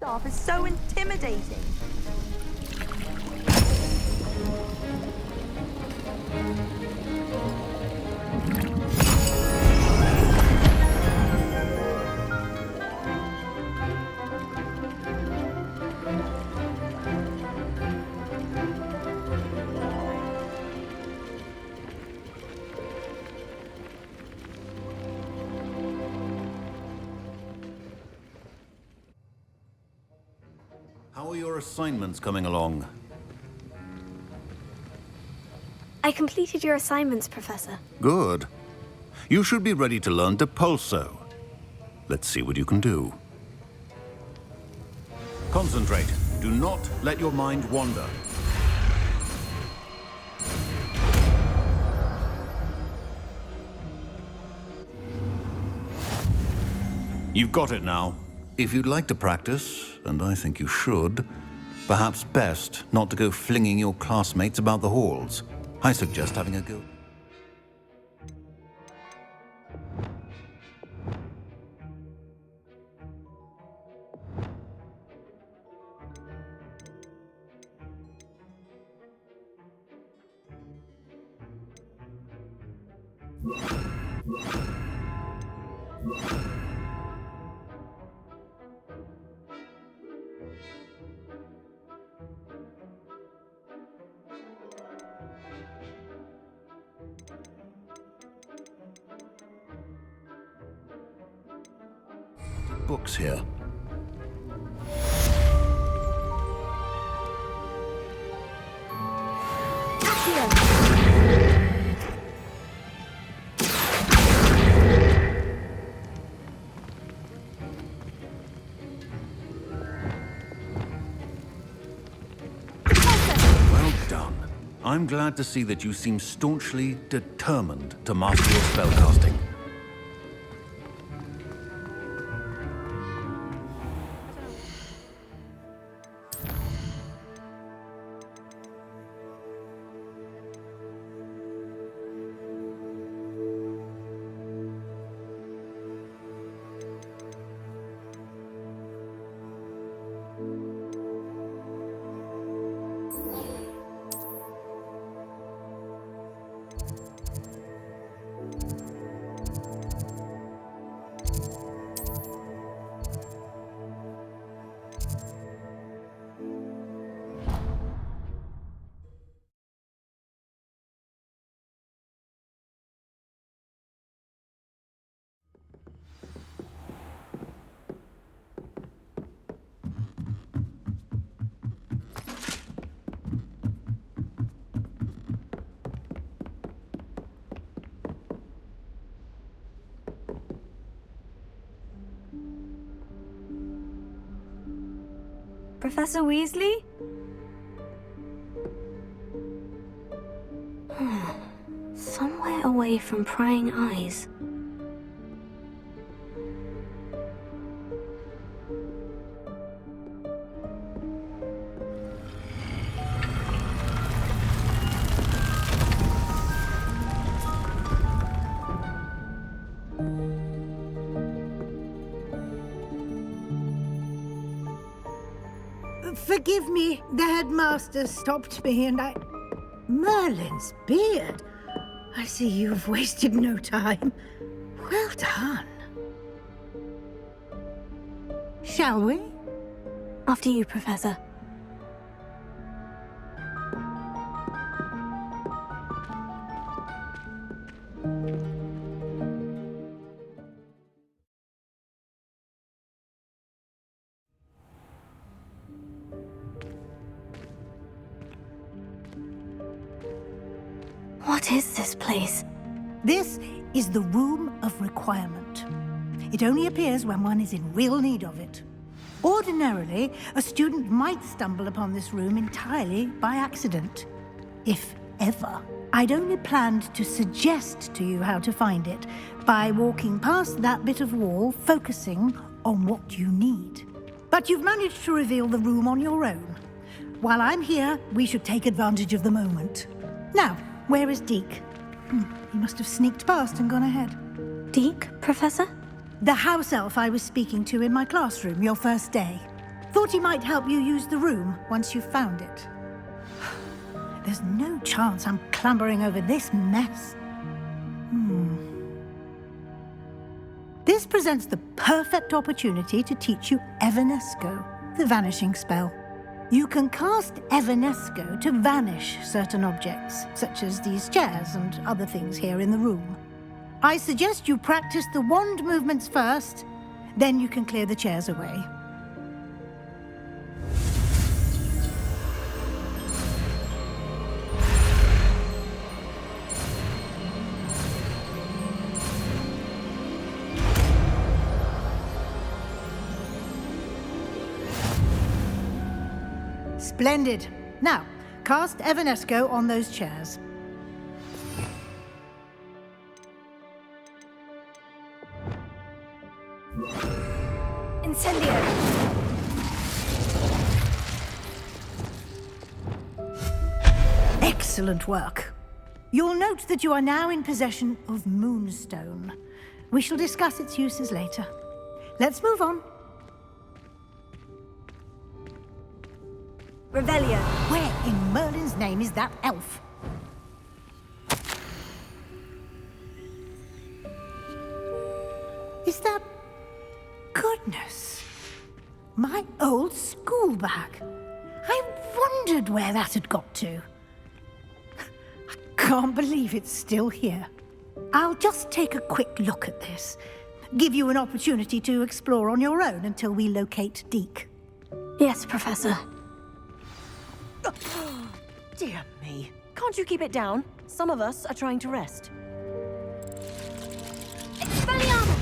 staff is so intimidating. How are your assignments coming along? I completed your assignments, Professor. Good. You should be ready to learn Depulso. Let's see what you can do. Concentrate. Do not let your mind wander. You've got it now. If you'd like to practice, and I think you should, perhaps best not to go flinging your classmates about the halls. I suggest having a go. Books here. Well done. I'm glad to see that you seem staunchly determined to master your spellcasting. Professor Weasley? Somewhere away from prying eyes. Forgive me, the headmaster stopped me and I... Merlin's beard. I see you've wasted no time. Well done. Shall we? After you, Professor. What is this place? This is the Room of Requirement. It only appears when one is in real need of it. Ordinarily, a student might stumble upon this room entirely by accident, if ever. I'd only planned to suggest to you how to find it by walking past that bit of wall, focusing on what you need. But you've managed to reveal the room on your own. While I'm here, we should take advantage of the moment. Now, where is Deke? He must have sneaked past and gone ahead. Deke, Professor? The house elf I was speaking to in my classroom your first day. Thought he might help you use the room once you've found it. There's no chance I'm clambering over this mess. This presents the perfect opportunity to teach you Evanesco, the vanishing spell. You can cast Evanesco to vanish certain objects, such as these chairs and other things here in the room. I suggest you practice the wand movements first, then you can clear the chairs away. Splendid. Now, cast Evanesco on those chairs. Incendio! Excellent work. You'll note that you are now in possession of Moonstone. We shall discuss its uses later. Let's move on. Revelio. Where in Merlin's name is that elf? Is that... Goodness. My old school bag. I wondered where that had got to. I can't believe it's still here. I'll just take a quick look at this. Give you an opportunity to explore on your own until we locate Deke. Yes, Professor. Dear me. Can't you keep it down? Some of us are trying to rest. Expelliarmus!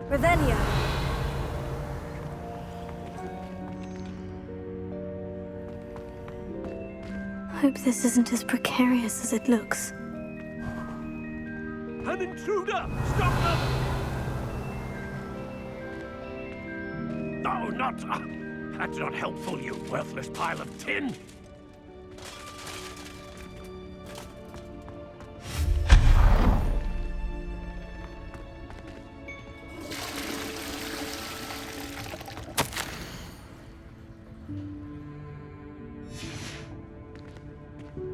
Revelio. Hope this isn't as precarious as it looks. An intruder! Stop them! No, not... that's not helpful, you worthless pile of tin!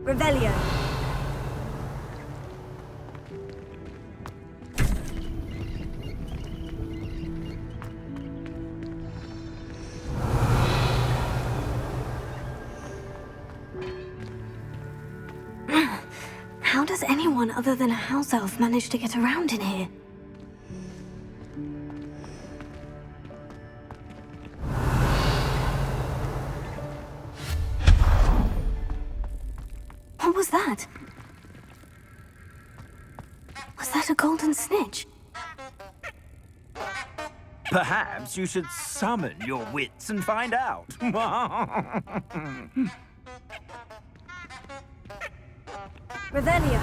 Revelio. How does anyone other than a house elf manage to get around in here? What was that? Was that a golden snitch? Perhaps you should summon your wits and find out. Revelio.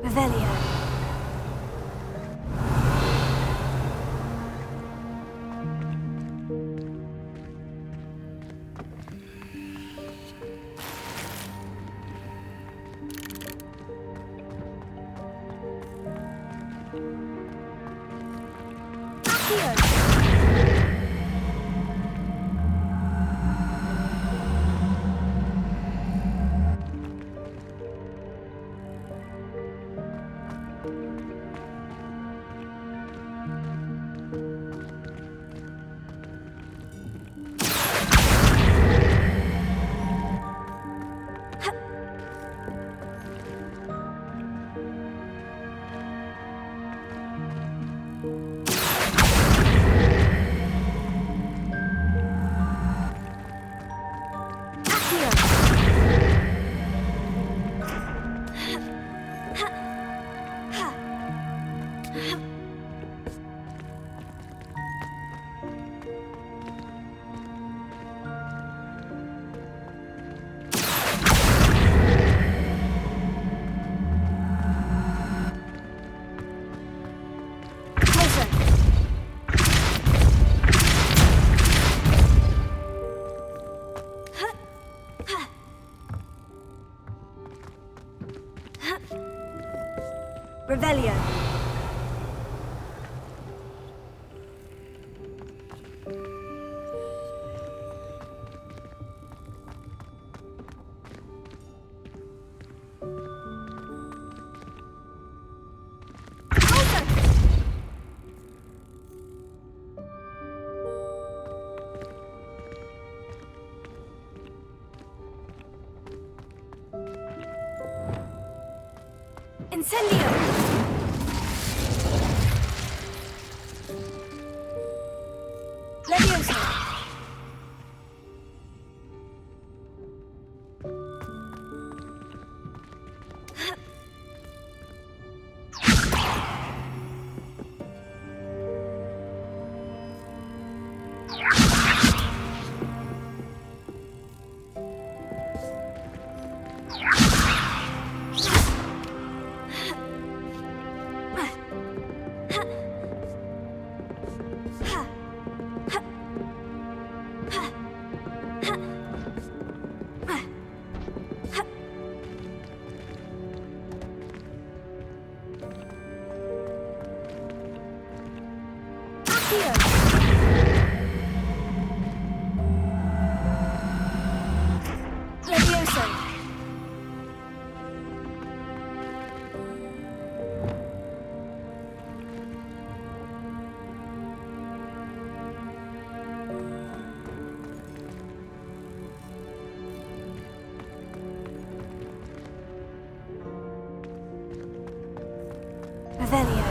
Revelio. Incendio! Leviosa! Revelio.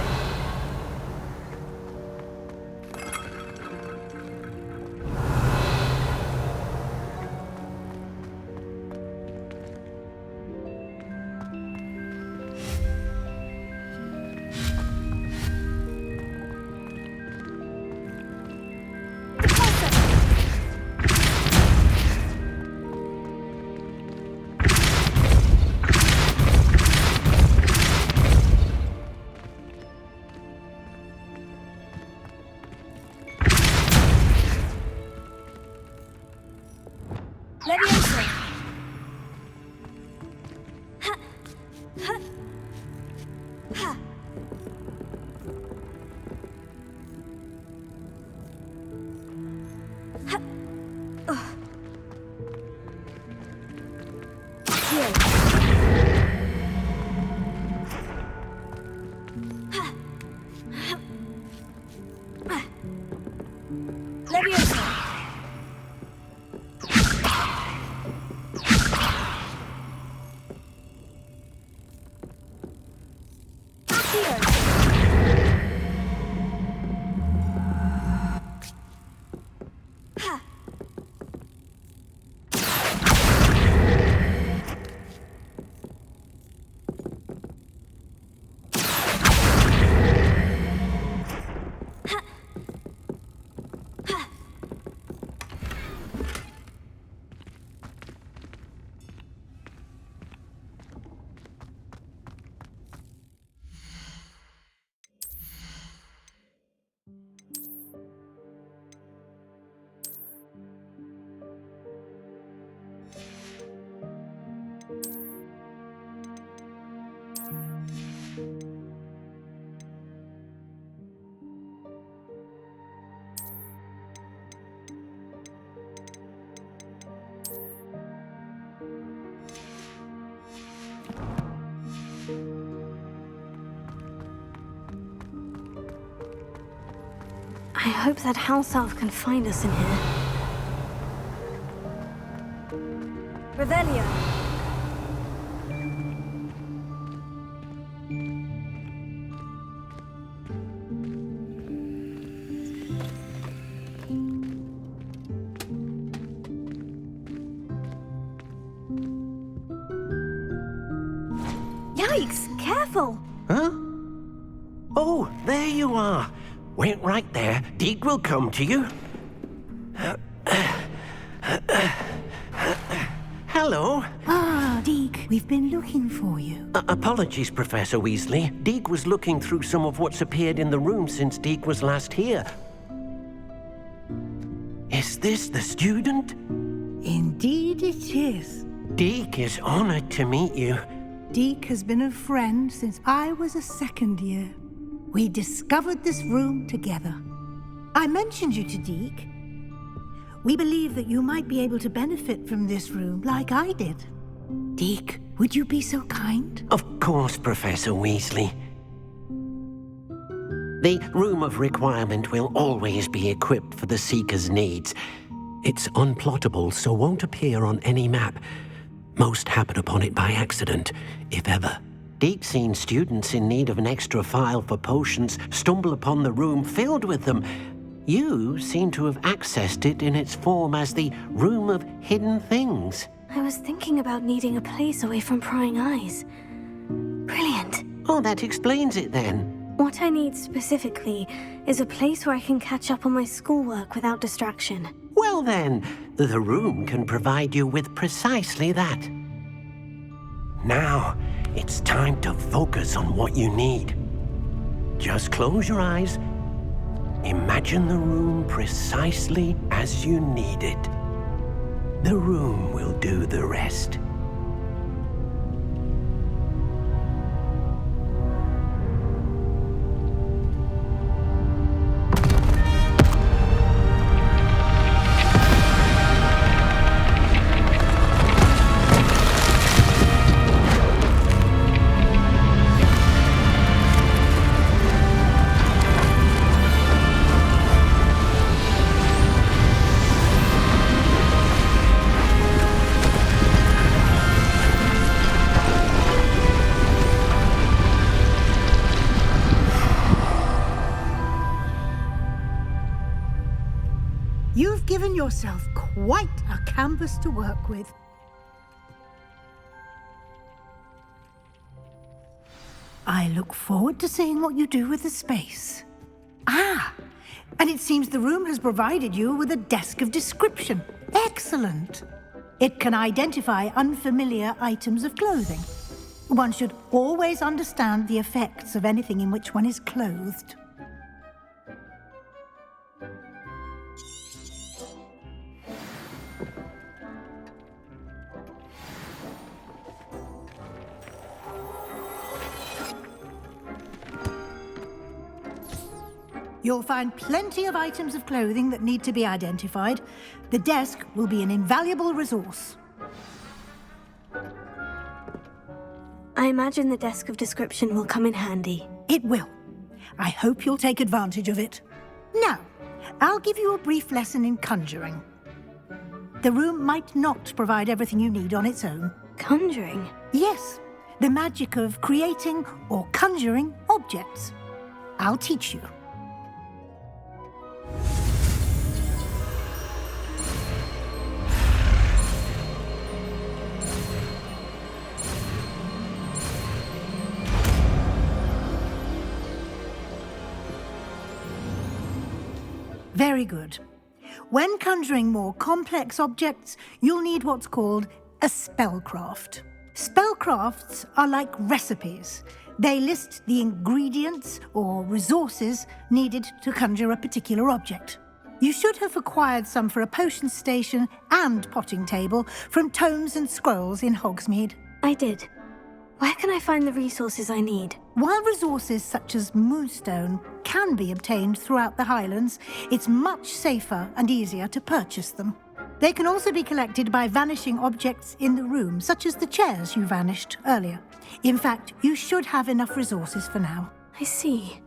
Leviosa! Ha! Ha! Ha! Ha! Oh. Here. Ha! Ha! Leviosa! I hope that house elf can find us in here. Revelio. Yikes! Careful! Huh? Oh, there you are. Wait right there. Deke will come to you. Hello. Ah, Deke, we've been looking for you. Apologies, Professor Weasley. Deke was looking through some of what's appeared in the room since Deke was last here. Is this the student? Indeed it is. Deke is honored to meet you. Deke has been a friend since I was a second year. We discovered this room together. I mentioned you to Deke. We believe that you might be able to benefit from this room like I did. Deke, would you be so kind? Of course, Professor Weasley. The Room of Requirement will always be equipped for the Seeker's needs. It's unplottable, so won't appear on any map. Most happen upon it by accident, if ever. Deep-seen students in need of an extra file for potions stumble upon the room filled with them. You seem to have accessed it in its form as the Room of Hidden Things. I was thinking about needing a place away from prying eyes. Brilliant. Oh, that explains it then. What I need specifically is a place where I can catch up on my schoolwork without distraction. Well then, the room can provide you with precisely that. Now, it's time to focus on what you need. Just close your eyes. Imagine the room precisely as you need it. The room will do the rest. You've given yourself quite a canvas to work with. I look forward to seeing what you do with the space. Ah, and it seems the room has provided you with a desk of description. Excellent. It can identify unfamiliar items of clothing. One should always understand the effects of anything in which one is clothed. You'll find plenty of items of clothing that need to be identified. The desk will be an invaluable resource. I imagine the desk of description will come in handy. It will. I hope you'll take advantage of it. Now, I'll give you a brief lesson in conjuring. The room might not provide everything you need on its own. Conjuring? Yes, the magic of creating or conjuring objects. I'll teach you. Very good. When conjuring more complex objects, you'll need what's called a spellcraft. Spellcrafts are like recipes. They list the ingredients or resources needed to conjure a particular object. You should have acquired some for a potion station and potting table from tomes and scrolls in Hogsmeade. I did. Where can I find the resources I need? While resources such as moonstone can be obtained throughout the Highlands, it's much safer and easier to purchase them. They can also be collected by vanishing objects in the room, such as the chairs you vanished earlier. In fact, you should have enough resources for now. I see.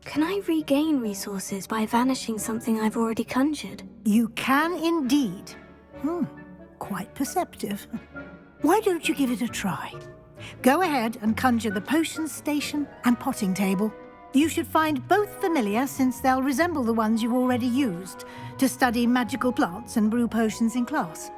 Can I regain resources by vanishing something I've already conjured? You can indeed. Quite perceptive. Why don't you give it a try? Go ahead and conjure the potion station and potting table. You should find both familiar, since they'll resemble the ones you've already used to study magical plants and brew potions in class.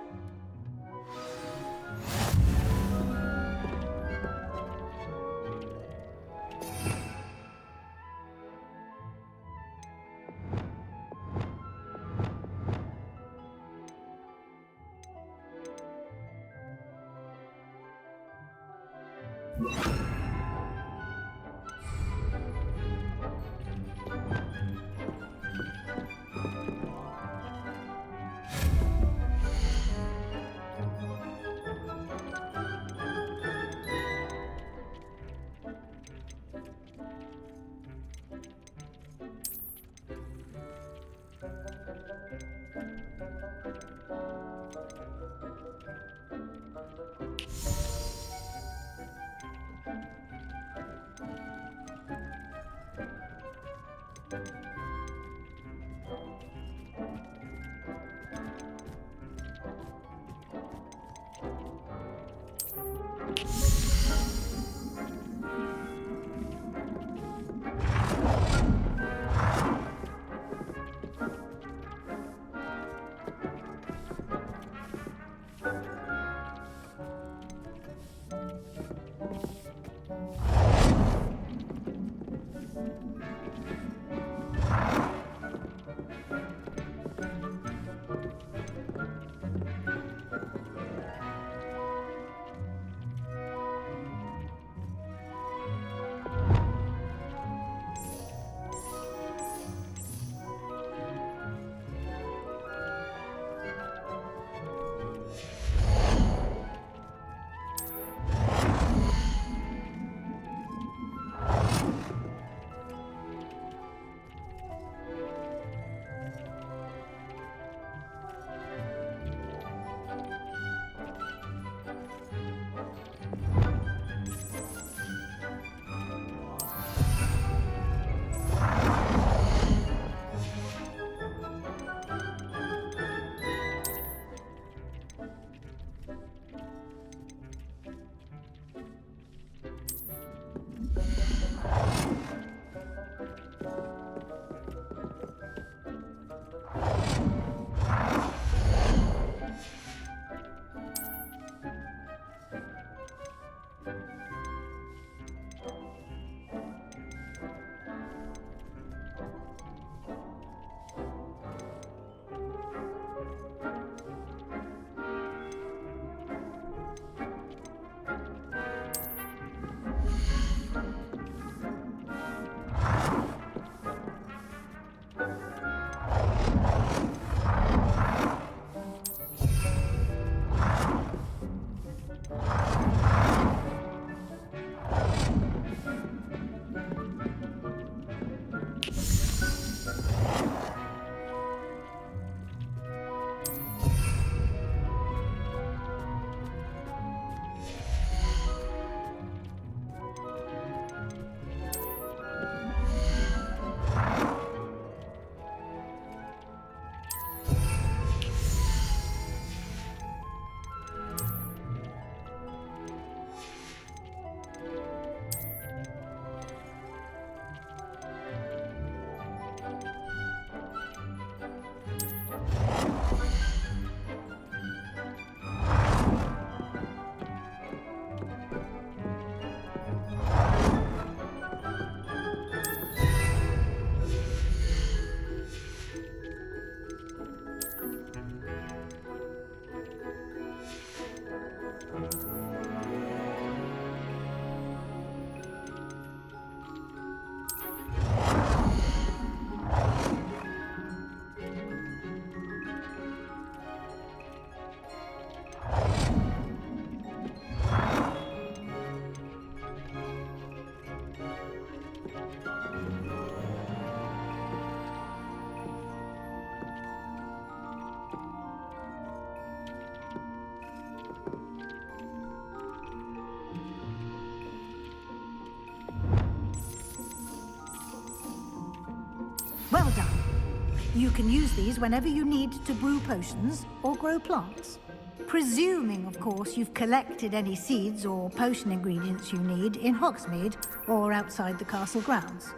You can use these whenever you need to brew potions or grow plants. Presuming, of course, you've collected any seeds or potion ingredients you need in Hogsmeade or outside the castle grounds.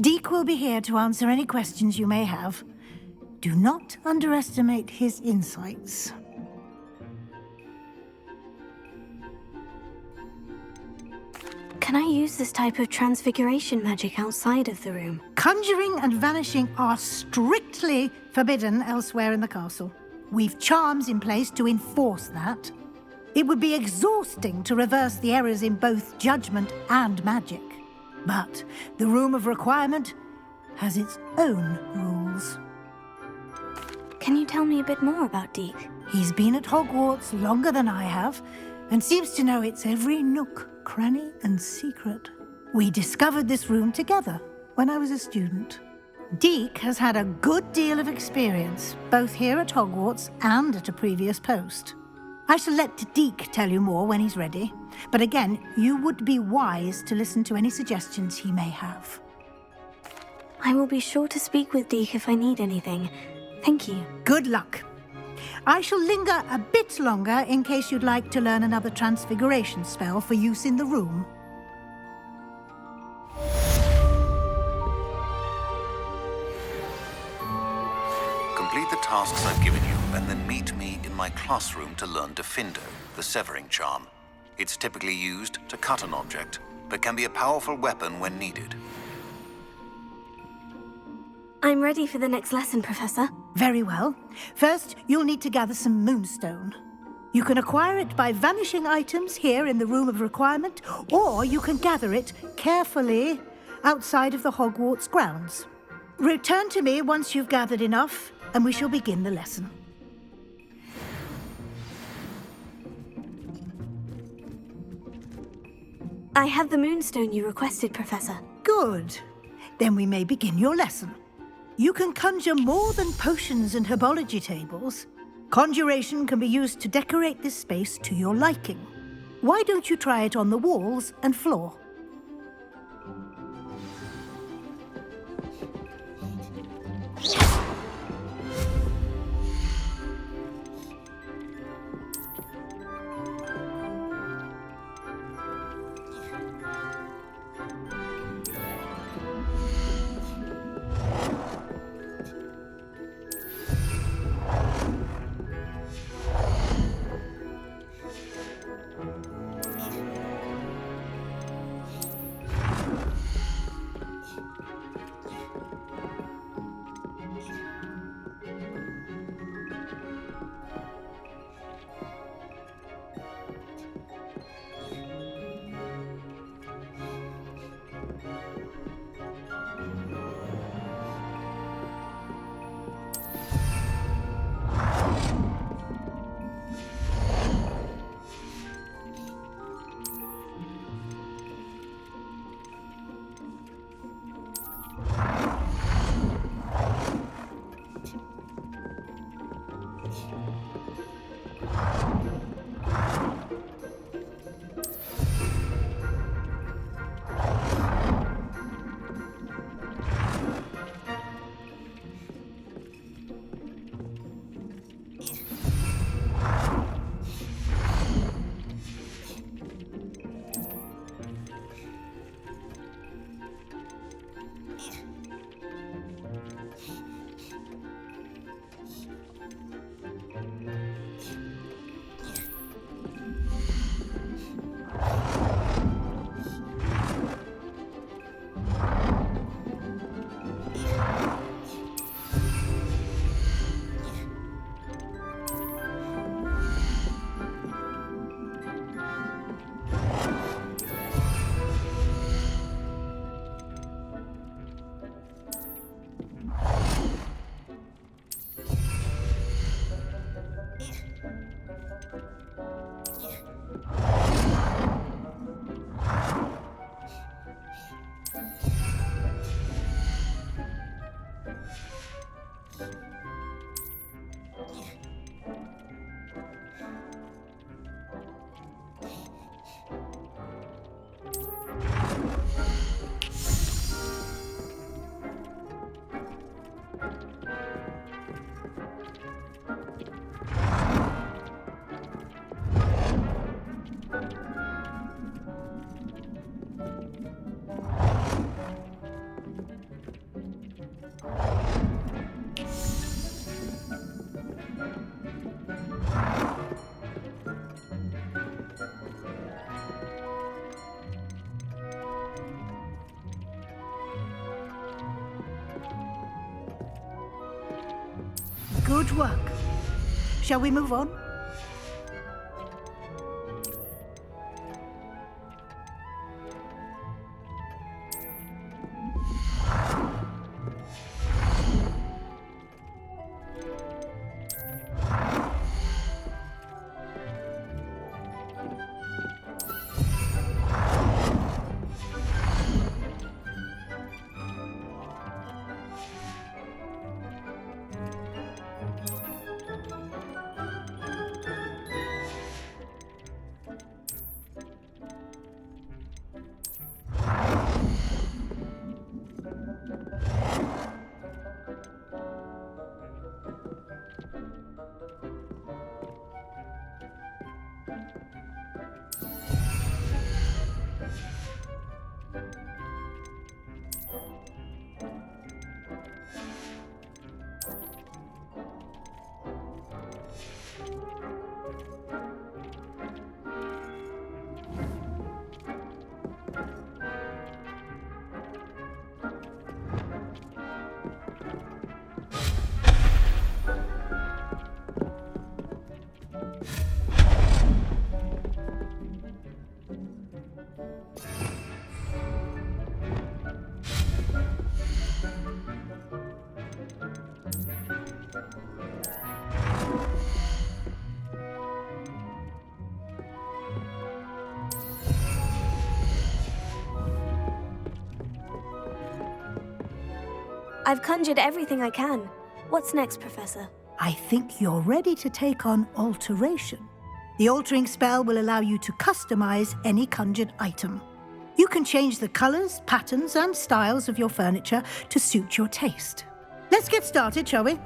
Deek will be here to answer any questions you may have. Do not underestimate his insights. Can I use this type of transfiguration magic outside of the room? Conjuring and vanishing are strictly forbidden elsewhere in the castle. We've charms in place to enforce that. It would be exhausting to reverse the errors in both judgment and magic. But the Room of Requirement has its own rules. Can you tell me a bit more about Deek? He's been at Hogwarts longer than I have, and seems to know its every nook, cranny, and secret. We discovered this room together when I was a student. Deek has had a good deal of experience, both here at Hogwarts and at a previous post. I shall let Deek tell you more when he's ready, but again, you would be wise to listen to any suggestions he may have. I will be sure to speak with Deek if I need anything. Thank you. Good luck. I shall linger a bit longer in case you'd like to learn another transfiguration spell for use in the room. Complete the tasks I've given you, and then meet me in my classroom to learn Defindo, the severing charm. It's typically used to cut an object, but can be a powerful weapon when needed. I'm ready for the next lesson, Professor. Very well. First, you'll need to gather some moonstone. You can acquire it by vanishing items here in the Room of Requirement, or you can gather it carefully outside of the Hogwarts grounds. Return to me once you've gathered enough, and we shall begin the lesson. I have the moonstone you requested, Professor. Good. Then we may begin your lesson. You can conjure more than potions and herbology tables. Conjuration can be used to decorate this space to your liking. Why don't you try it on the walls and floor? Good work. Shall we move on? I've conjured everything I can. What's next, Professor? I think you're ready to take on alteration. The altering spell will allow you to customize any conjured item. You can change the colors, patterns, and styles of your furniture to suit your taste. Let's get started, shall we?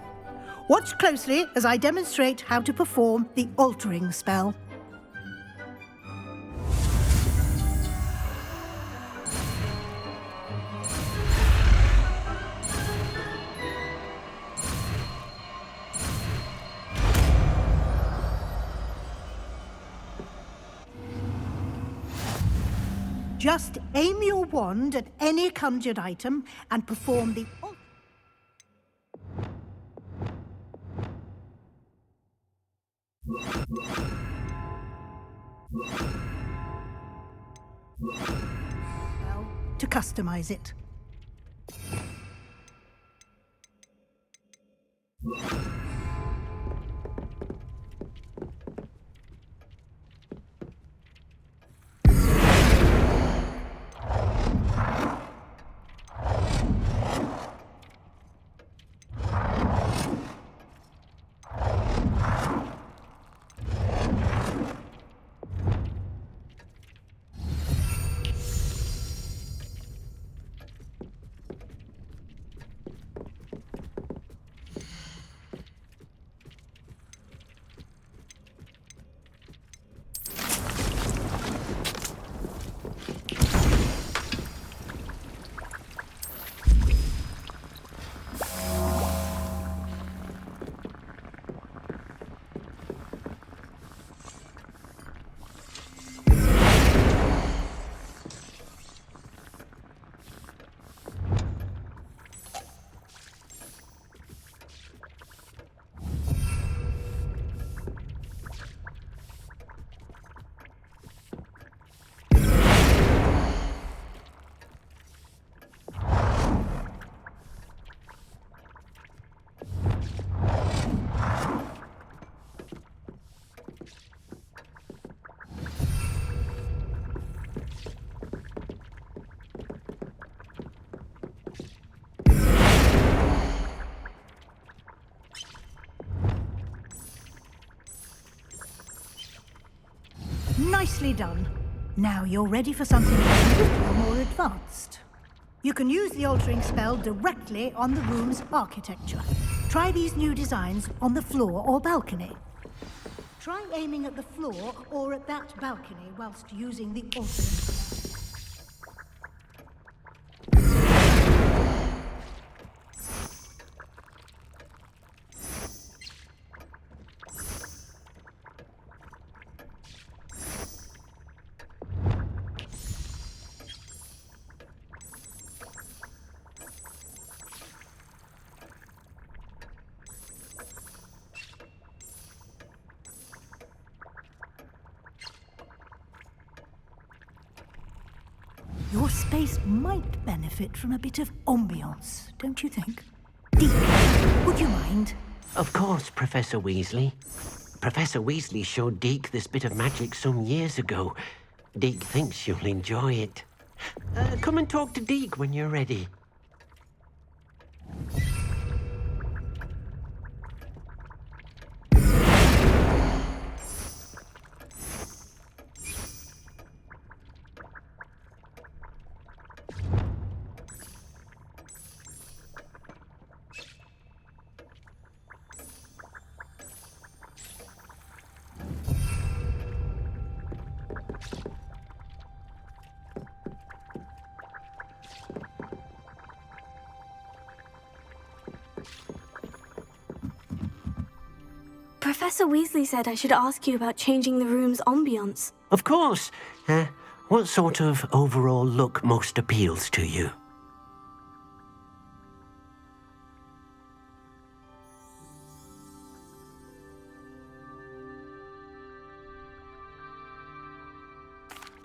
Watch closely as I demonstrate how to perform the altering spell. Just aim your wand at any conjured item and perform the... to customize it. Nicely done. Now you're ready for something a little more advanced. You can use the altering spell directly on the room's architecture. Try these new designs on the floor or balcony. Try aiming at the floor or at that balcony whilst using the altering spell. Your space might benefit from a bit of ambiance, don't you think? Deek, would you mind? Of course, Professor Weasley. Professor Weasley showed Deke this bit of magic some years ago. Deke thinks you'll enjoy it. Come and talk to Deke when you're ready. Professor Weasley said I should ask you about changing the room's ambiance. Of course. What sort of overall look most appeals to you?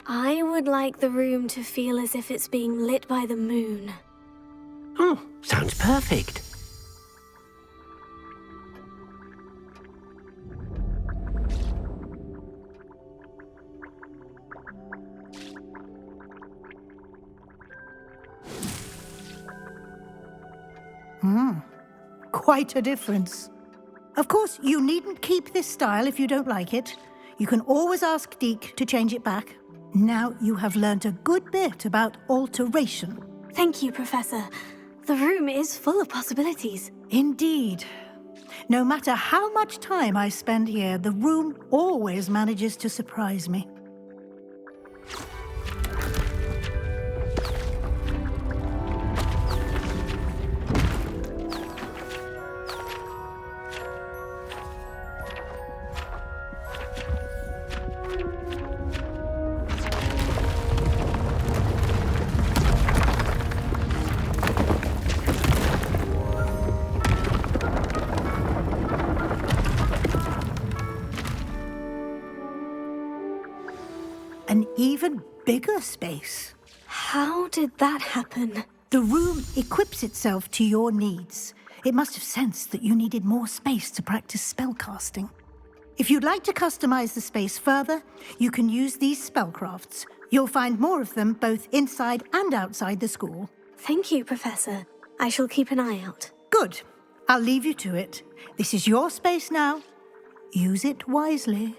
I would like the room to feel as if it's being lit by the moon. Oh, sounds perfect. Quite a difference. Of course, you needn't keep this style if you don't like it. You can always ask Deke to change it back. Now you have learnt a good bit about alteration. Thank you, Professor. The room is full of possibilities. Indeed. No matter how much time I spend here, the room always manages to surprise me. An even bigger space. How did that happen? The room equips itself to your needs. It must have sensed that you needed more space to practice spellcasting. If you'd like to customize the space further, you can use these spellcrafts. You'll find more of them both inside and outside the school. Thank you, Professor. I shall keep an eye out. Good. I'll leave you to it. This is your space now. Use it wisely.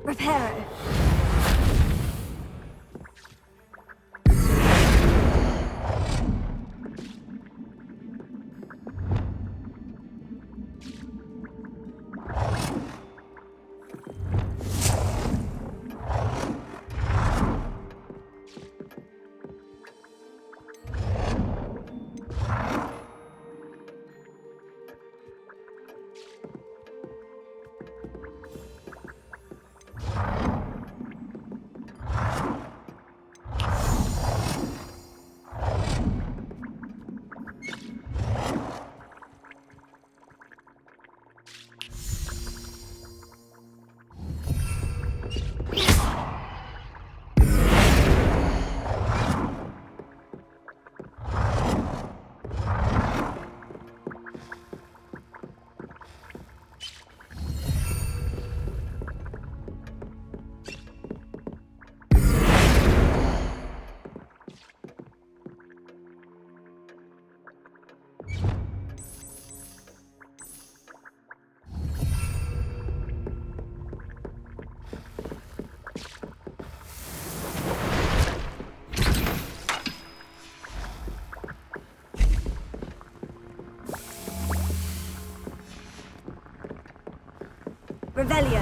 Reparo. Revelio.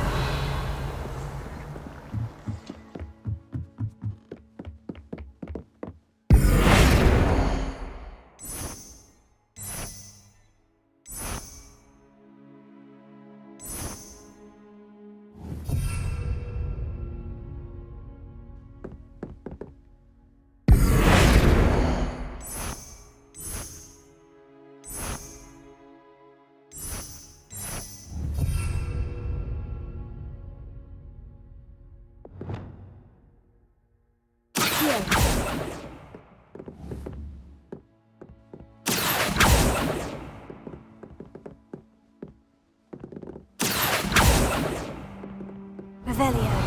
Revelio.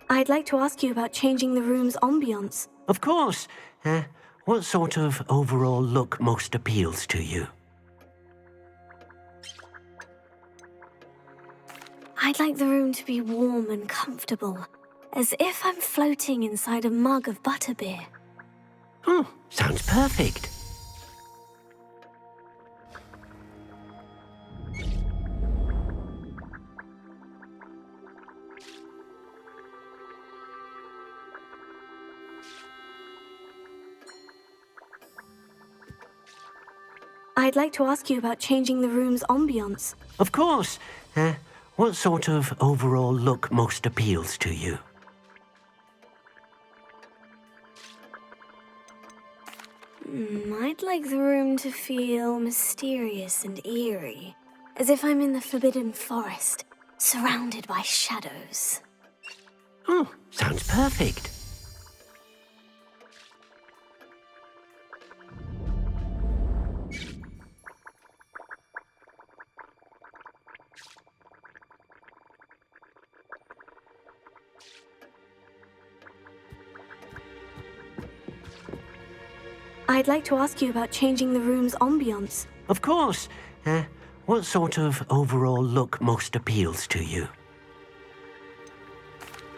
I'd like to ask you about changing the room's ambiance. Of course. What sort of overall look most appeals to you? I'd like the room to be warm and comfortable, as if I'm floating inside a mug of butterbeer. Oh, sounds perfect. I'd like to ask you about changing the room's ambiance. Of course. What sort of overall look most appeals to you? I'd like the room to feel mysterious and eerie, as if I'm in the Forbidden Forest, surrounded by shadows. Oh, sounds perfect. I'd like to ask you about changing the room's ambiance. Of course. What sort of overall look most appeals to you?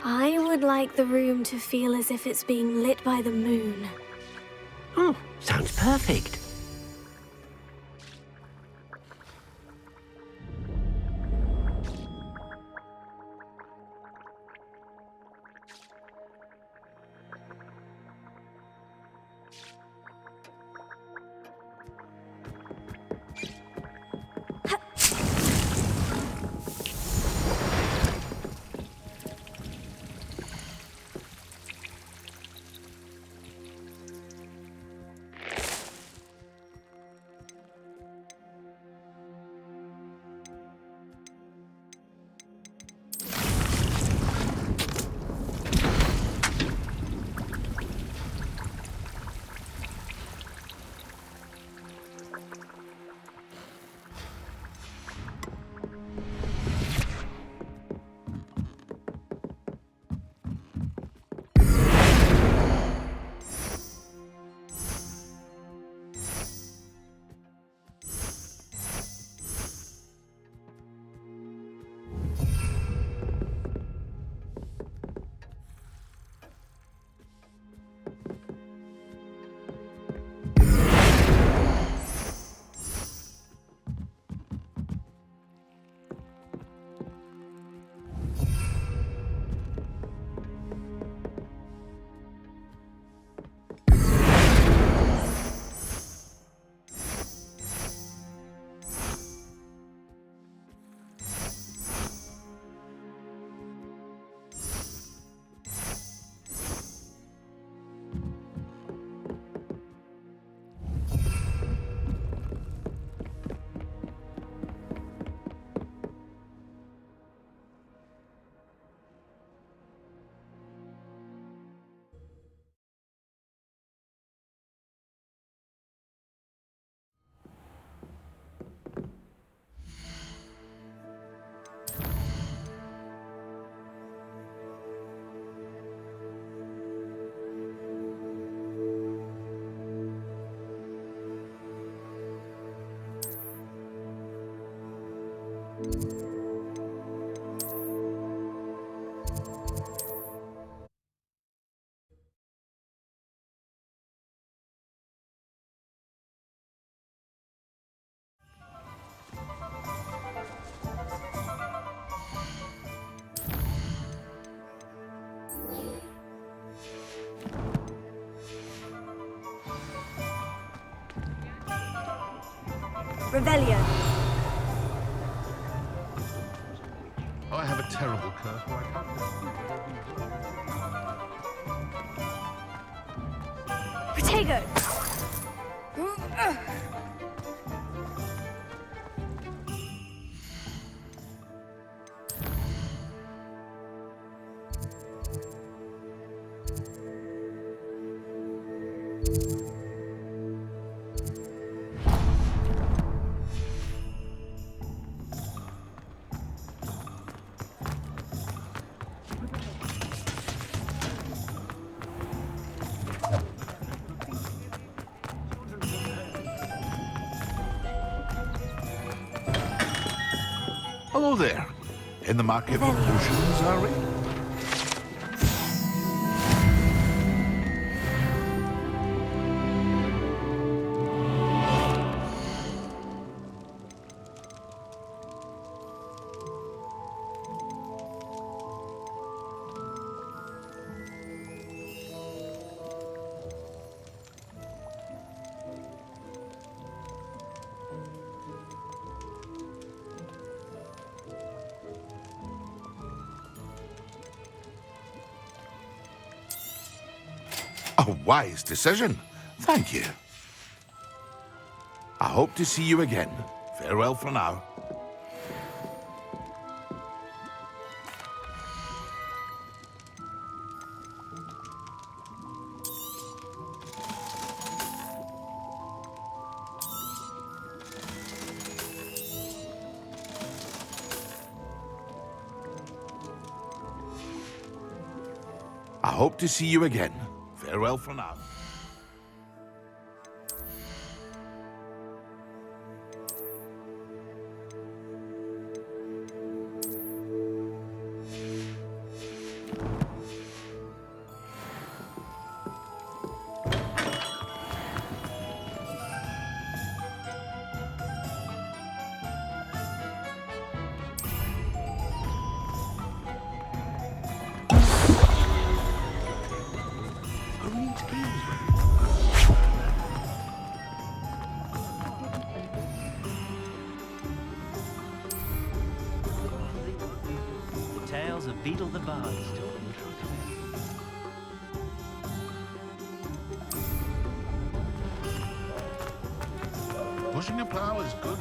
I would like the room to feel as if it's being lit by the moon. Oh, sounds perfect. Revelio. I have a terrible curse where I can't... Protego. Hello there. In the market for potions, are we? A wise decision. Thank you. I hope to see you again. Farewell for now. I hope to see you again. Farewell for now. tales of Beetle the Bard still ring true today. Pushing a plow is good.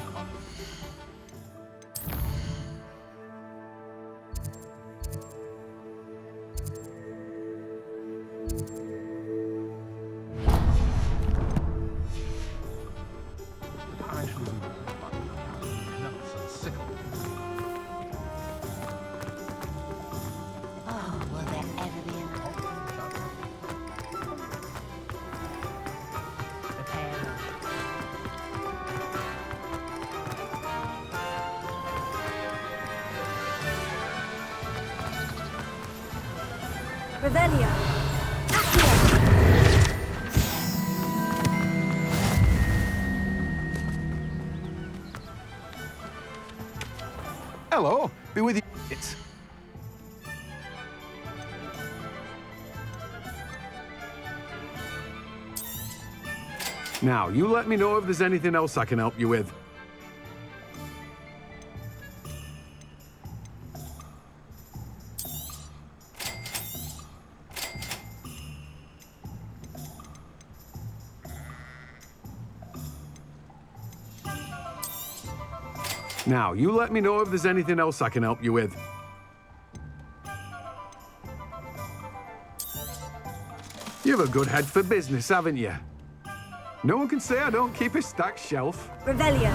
I shall do nuts and sickles. Oh, will there ever be enough? Prepare. Revelio. Hello, be with you. It's Now, you let me know if there's anything else I can help you with. Now, you let me know if there's anything else I can help you with. You have a good head for business, haven't you? No one can say I don't keep a stacked shelf. Revelio.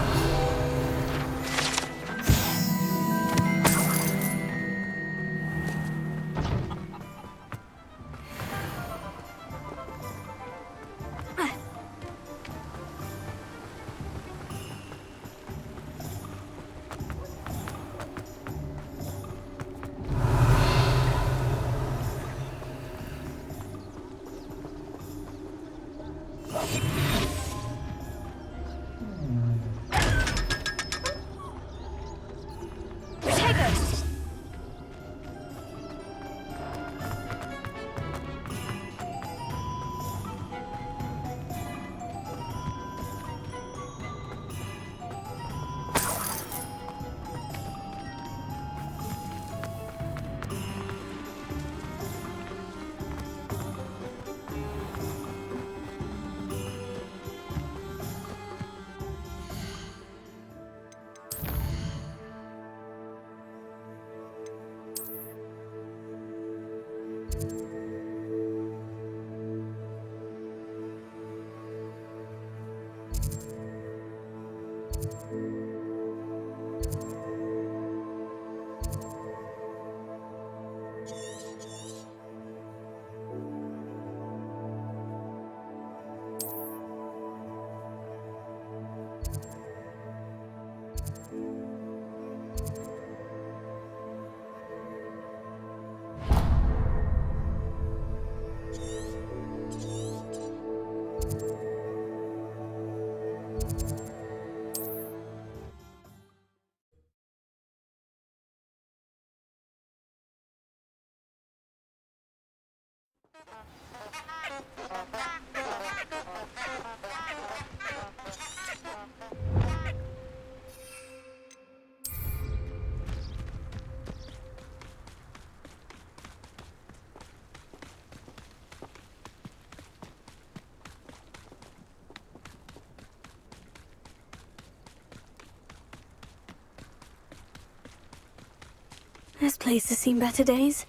This place has seen better days.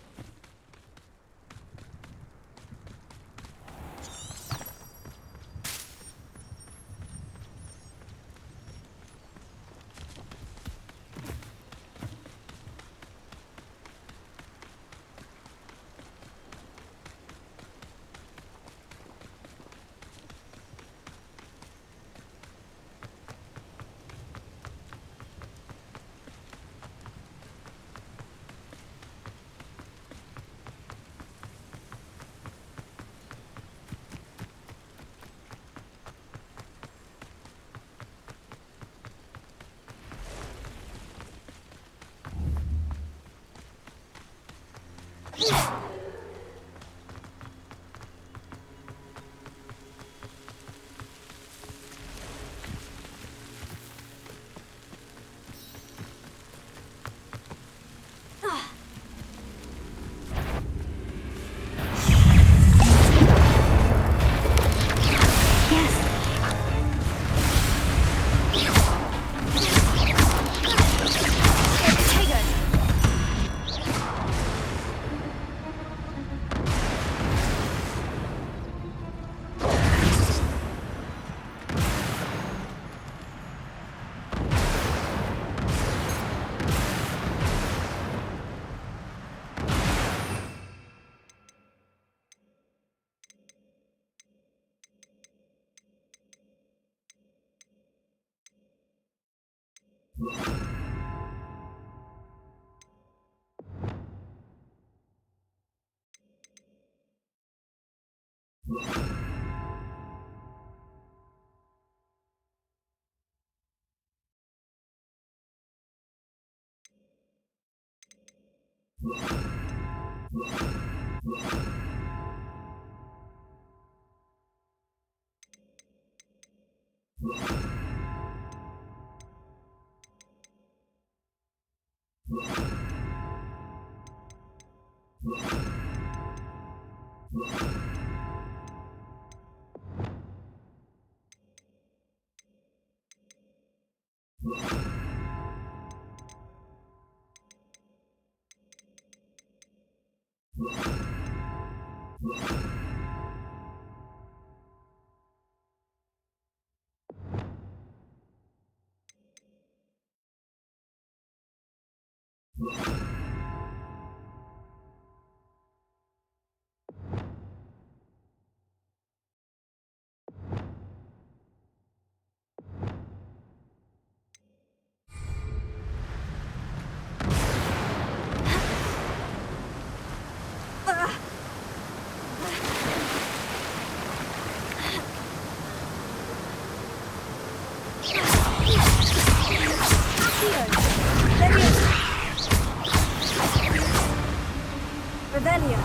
Revelio.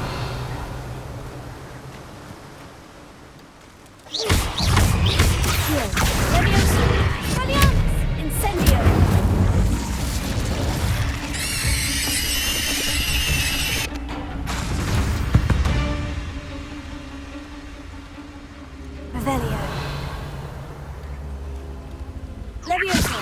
Leviosa. Valiance. Incendio. Revelio. Leviosa.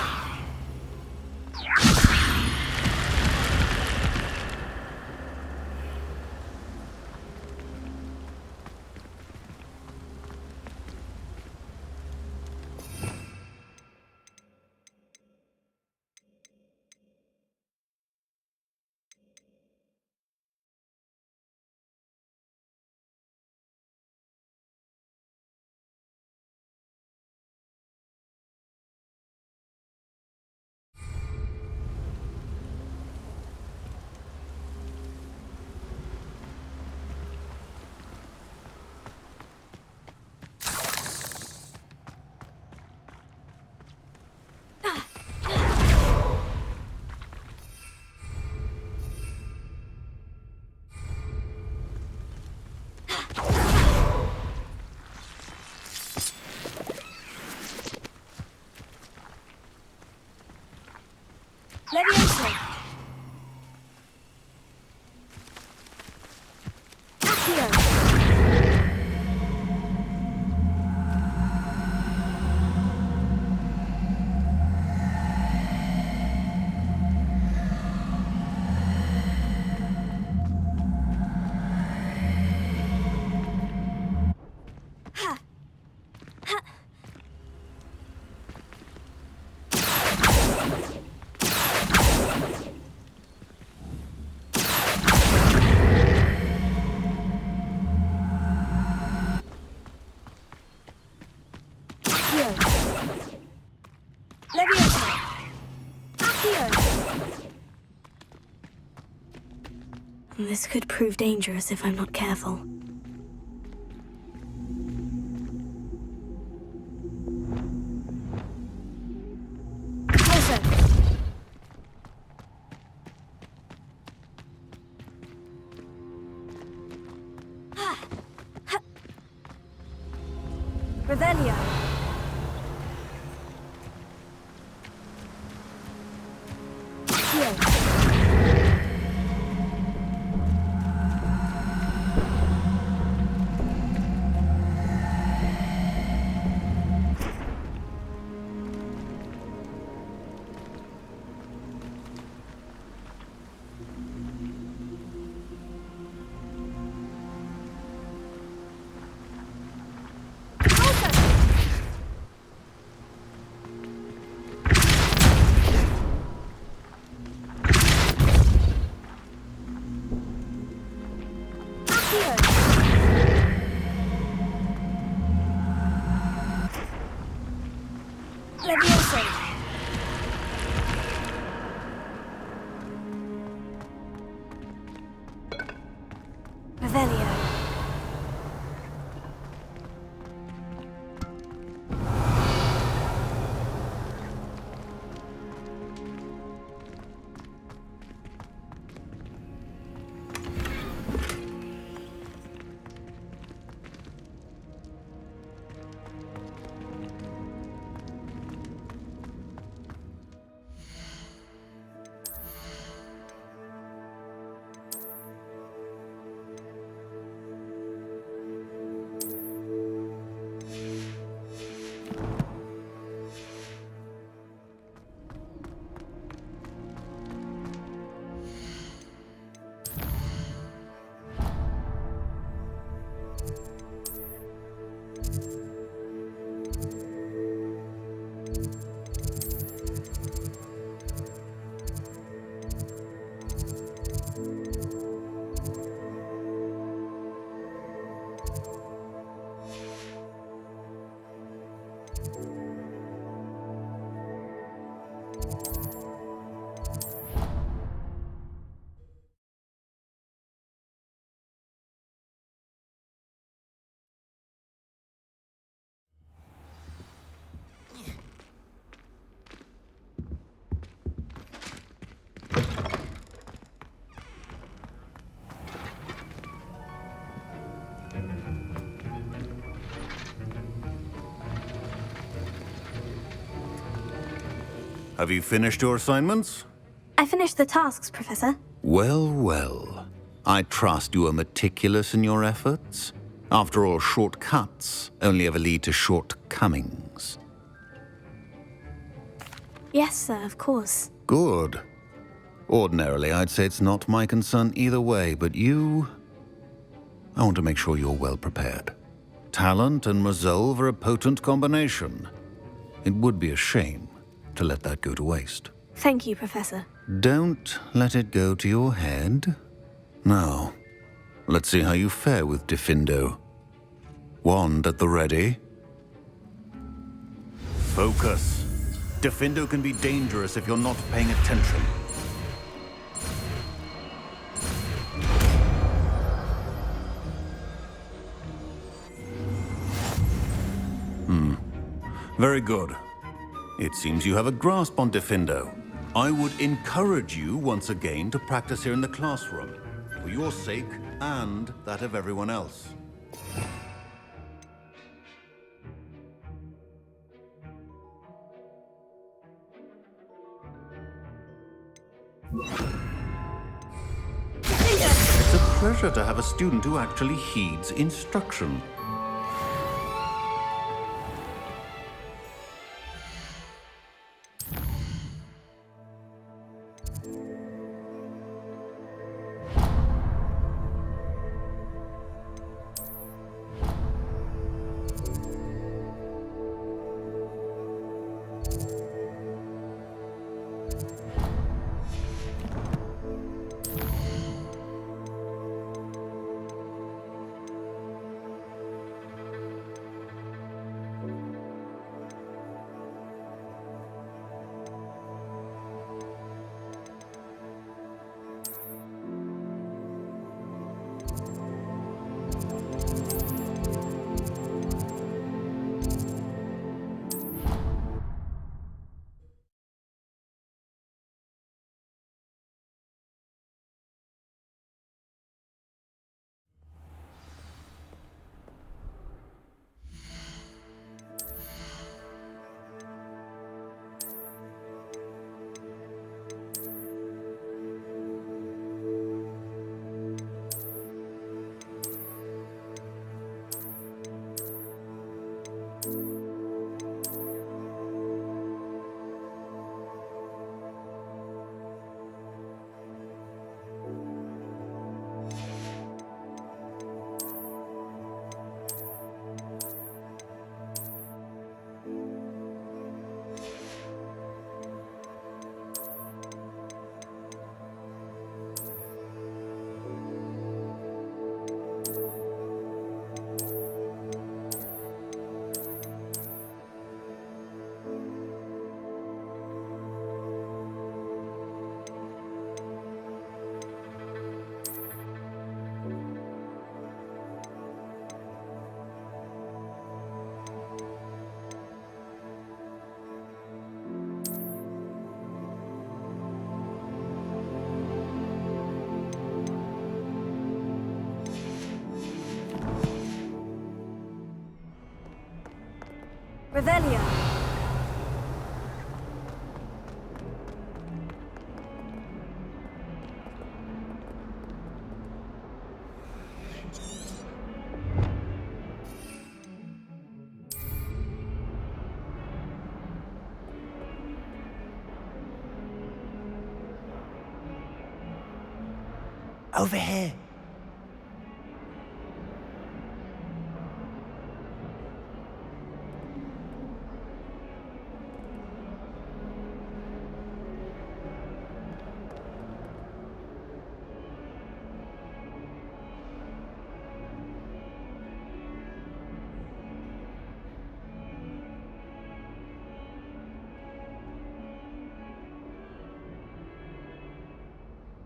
Leviosa. Accio. Leviosa. Accio. This could prove dangerous if I'm not careful. Revelio. Accio. Leviosa. Revelio. Have you finished your assignments? I finished the tasks, Professor. Well, well. I trust you are meticulous in your efforts. After all, shortcuts only ever lead to shortcomings. Yes, sir, of course. Good. Ordinarily, I'd say it's not my concern either way, but you... I want to make sure you're well prepared. Talent and resolve are a potent combination. It would be a shame to let that go to waste. Thank you, Professor. Don't let it go to your head. Now, let's see how you fare with Diffindo. Wand at the ready. Focus. Diffindo can be dangerous if you're not paying attention. Very good. It seems you have a grasp on Diffindo. I would encourage you once again to practice here in the classroom, for your sake and that of everyone else. It's a pleasure to have a student who actually heeds instruction. Revelio. Over here.